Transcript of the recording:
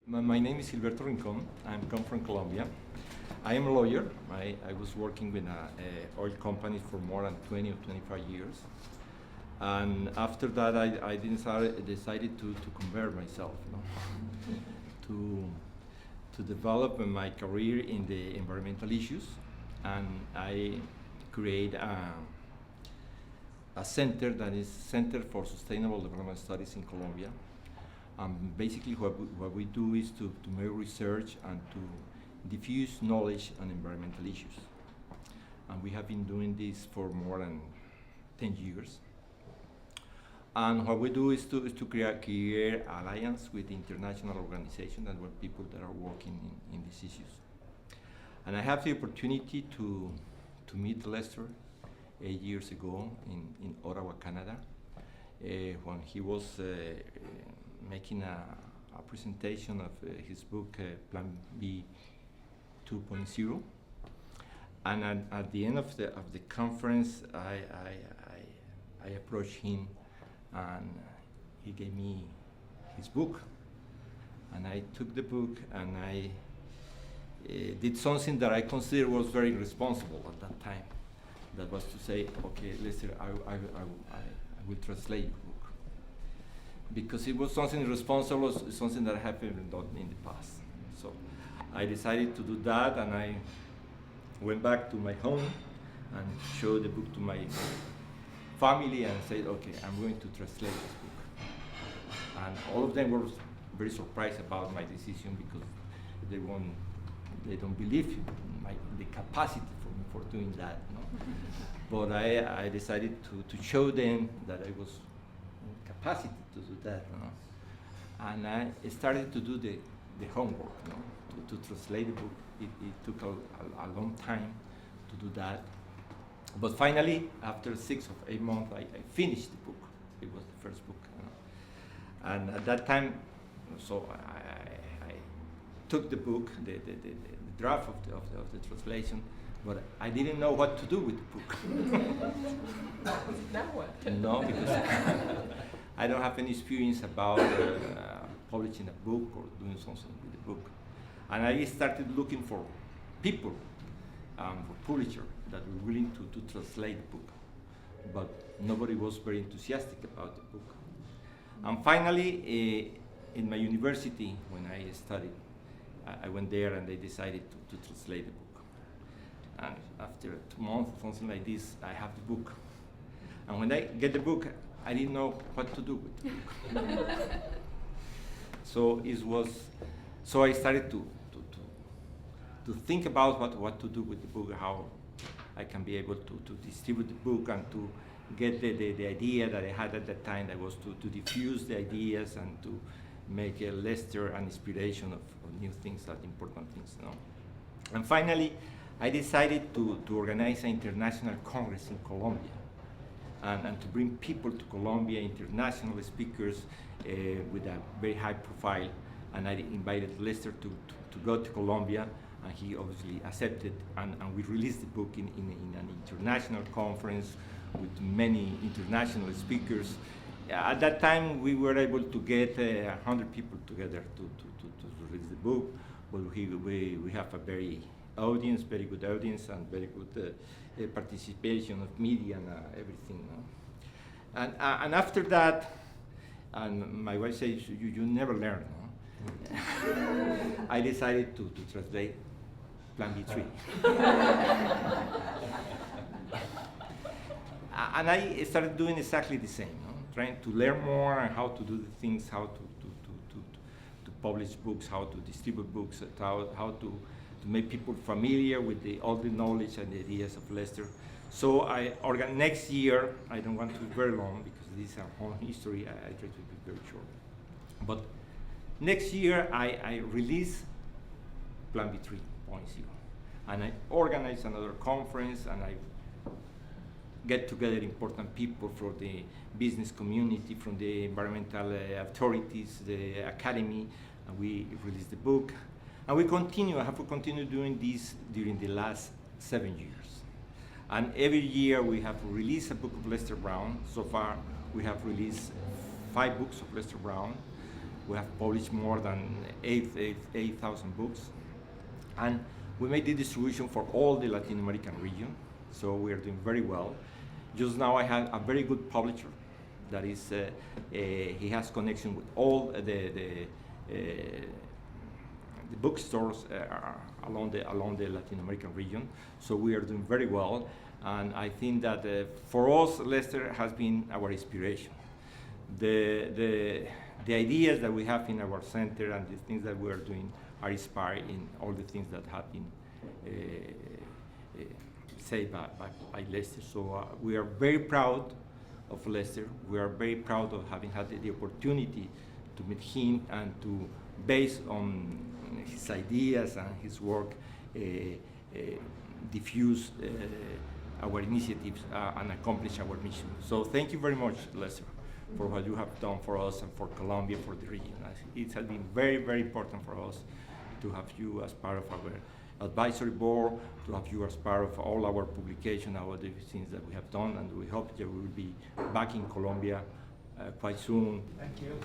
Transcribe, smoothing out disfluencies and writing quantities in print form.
My name is Gilberto Rincon. I come from Colombia. I am a lawyer. I was working with a oil company for more than 20 or 25 years. And after that, I decided to convert myself, to develop my career in the environmental issues. And I create a center that is Center for Sustainable Development Studies in Colombia. Basically, what we do is to make research and to diffuse knowledge on environmental issues. And we have been doing this for more than 10 years. And what we do is to create alliance with international organizations and with people that are working in these issues. And I have the opportunity to meet Lester 8 years ago in Ottawa, Canada, when he was making a presentation of his book, Plan B 2.0. And at the end of the conference, I approached him, and he gave me his book. And I took the book, and I did something that I consider was very responsible at that time. That was to say, okay, Lester, I will translate your book. Because it was something responsible, something that happened done in the past. So I decided to do that, and I went back to my home and showed the book to my family and said, okay, I'm going to translate this book. And all of them were very surprised about my decision because they don't believe in the capacity for doing that. But I decided to show them that I was in capacity to do that. And I started to do the homework, to translate the book. It took a long time to do that. But finally, after 6 or 8 months, I finished the book. It was the first book. And at that time, so I took the book, the draft of the translation, but I didn't know what to do with the book. Now what? No, because I don't have any experience about publishing a book or doing something with the book. And I started looking for people, for publishers that were willing to translate the book. But nobody was very enthusiastic about the book. And finally, in my university, when I studied, I went there and they decided to translate the book. And after 2 months, something like this, I have the book. And when I get the book, I didn't know what to do with the book. So I started to think about what to do with the book, how I can be able to distribute the book and to get the idea that I had at that time, that was to diffuse the ideas and to make a Lester an inspiration of new things, that important things. And finally, I decided to organize an international congress in Colombia and to bring people to Colombia, international speakers with a very high profile. And I invited Lester to go to Colombia, and he obviously accepted, and we released the book in an international conference with many international speakers. At that time, we were able to get 100 people together to release the book, but we have a very good audience, and very good participation of media and everything. And after that, and my wife says, you never learn. I decided to translate Plan B3. And I started doing exactly the same, trying to learn more on how to do the things, how to publish books, how to distribute books, how to make people familiar with all the knowledge and the ideas of Lester. So next year, I don't want to be very long because this is a whole history, I try to be very short. But next year, I release Plan B 3.0. And I organize another conference, and I get together important people from the business community, from the environmental authorities, the academy, and we release the book. And I have continued doing this during the last 7 years. And every year we have released a book of Lester Brown. So far, we have released 5 books of Lester Brown. We have published more than 8,000 books. And we made the distribution for all the Latin American region, so we are doing very well. Just now I have a very good publisher that is, he has connection with all the bookstores along the Latin American region, so we are doing very well. And I think that for us, Lester has been our inspiration. The ideas that we have in our center and the things that we are doing are inspired in all the things that have been said by Lester. So we are very proud of Lester. We are very proud of having had the opportunity to meet him and to, based on his ideas and his work, diffuse our initiatives and accomplish our mission. So thank you very much, Lester, for what you have done for us and for Colombia, for the region. It has been very, very important for us to have you as part of our advisory board, to have you as part of all our publication, our the things that we have done, and we hope that we will be back in Colombia quite soon. Thank you.